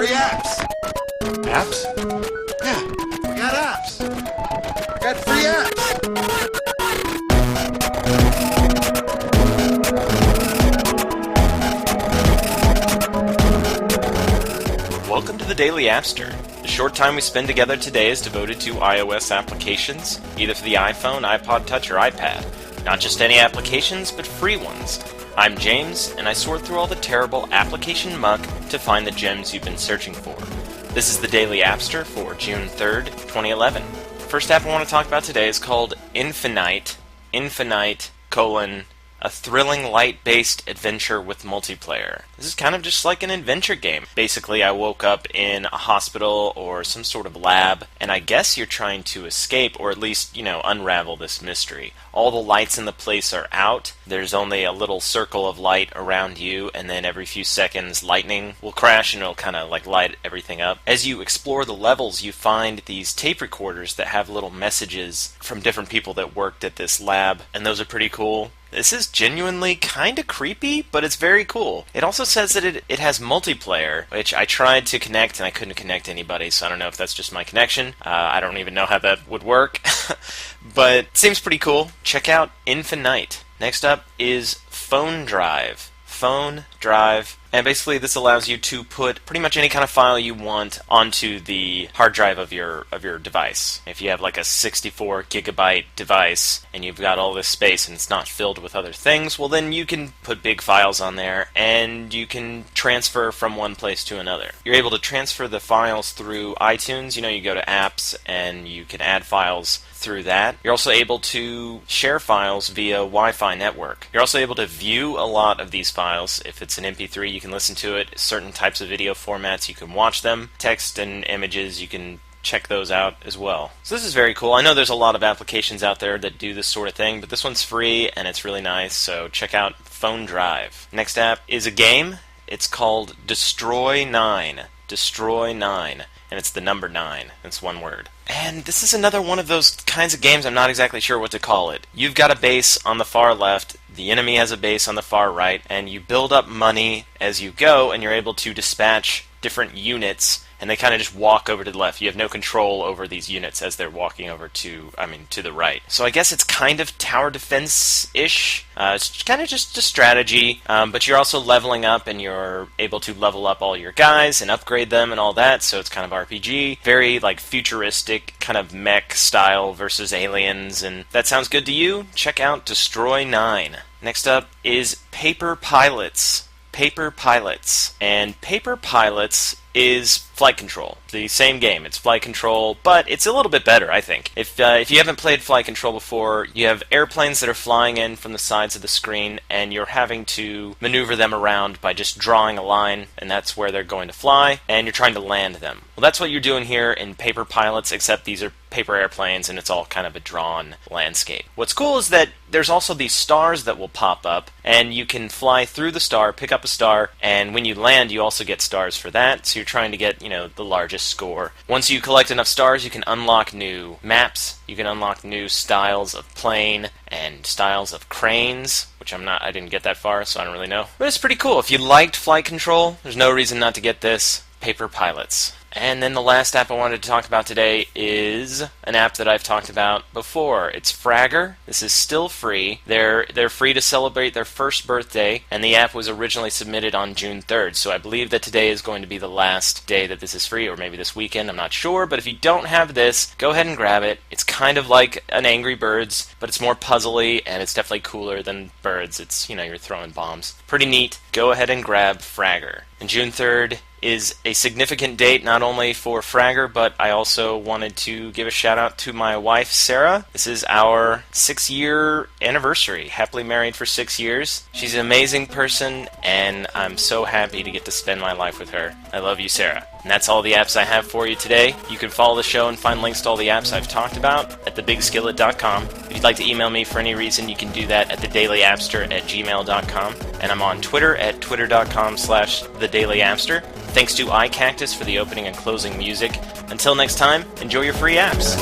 free apps. Apps? Yeah, we got apps. We got free apps. Welcome to the Daily Appster. The short time we spend together today is devoted to iOS applications, either for the iPhone, iPod Touch, or iPad. Not just any applications, but free ones. I'm James, and I sort through all the terrible application muck to find the gems you've been searching for. This is the Daily Appster for June 3rd, 2011. First app I want to talk about today is called Infinite, a thrilling light-based adventure with multiplayer. This is kind of just like an adventure game. Basically, I woke up in a hospital or some sort of lab, and I guess you're trying to escape, or at least, unravel this mystery. All the lights in the place are out. There's only a little circle of light around you, and then every few seconds lightning will crash and it'll kind of like light everything up. As you explore the levels, you find these tape recorders that have little messages from different people that worked at this lab, and those are pretty cool. This is genuinely kind of creepy, but it's very cool. It also says that it has multiplayer, which I tried to connect and I couldn't connect to anybody, so I don't know if that's just my connection. I don't even know how that would work, but it seems pretty cool. Check out Infinite. Next up is Phone Drive. And basically this allows you to put pretty much any kind of file you want onto the hard drive of your device. If you have like a 64 gigabyte device and you've got all this space and it's not filled with other things, well then you can put big files on there and you can transfer from one place to another. You're able to transfer the files through iTunes. You go to apps and you can add files through that. You're also able to share files via Wi-Fi network. You're also able to view a lot of these files. If it's an MP3, you can listen to it. Certain types of video formats, you can watch them. Text and images, you can check those out as well. So this is very cool. I know there's a lot of applications out there that do this sort of thing, but this one's free and it's really nice, so check out Phone Drive. Next app is a game. It's called Destroy 9. And it's the number 9. It's one word. And this is another one of those kinds of games I'm not exactly sure what to call it. You've got a base on the far left, the enemy has a base on the far right, and you build up money as you go, and you're able to dispatch different units, and they kind of just walk over to the left. You have no control over these units as they're walking over to the right. So I guess it's kind of tower defense-ish. It's kind of just a strategy, but you're also leveling up, and you're able to level up all your guys and upgrade them and all that, so it's kind of RPG. Very, futuristic, kind of mech style versus aliens, and that sounds good to you? Check out Destroy 9. Next up is Paper Pilots. And Paper Pilots is Flight Control. The same game. It's Flight Control, but it's a little bit better, I think. If you haven't played Flight Control before, you have airplanes that are flying in from the sides of the screen, and you're having to maneuver them around by just drawing a line, and that's where they're going to fly, and you're trying to land them. Well, that's what you're doing here in Paper Pilots, except these are paper airplanes, and it's all kind of a drawn landscape. What's cool is that there's also these stars that will pop up, and you can fly through the star, pick up a star, and when you land, you also get stars for that, so you're trying to get, the largest score. Once you collect enough stars, you can unlock new maps, you can unlock new styles of plane, and styles of cranes, which I didn't get that far, so I don't really know. But it's pretty cool. If you liked Flight Control, there's no reason not to get this. Paper Pilots. And then the last app I wanted to talk about today is an app that I've talked about before. It's Fragger. This is still free. They're free to celebrate their first birthday, and the app was originally submitted on June 3rd, so I believe that today is going to be the last day that this is free, or maybe this weekend, I'm not sure, but if you don't have this, go ahead and grab it. It's kind of like an Angry Birds, but it's more puzzly, and it's definitely cooler than Birds. It's, you're throwing bombs. Pretty neat. Go ahead and grab Fragger. And June 3rd is a significant date not only for Fragger, but I also wanted to give a shout out to my wife, Sarah. This is our 6-year anniversary. Happily married for 6 years. She's an amazing person, and I'm so happy to get to spend my life with her. I love you, Sarah. And that's all the apps I have for you today. You can follow the show and find links to all the apps I've talked about at thebigskillet.com. If you'd like to email me for any reason, you can do that at thedailyapster@gmail.com. And I'm on Twitter at twitter.com/thedailyapster. Thanks to iCactus for the opening and closing music. Until next time, enjoy your free apps.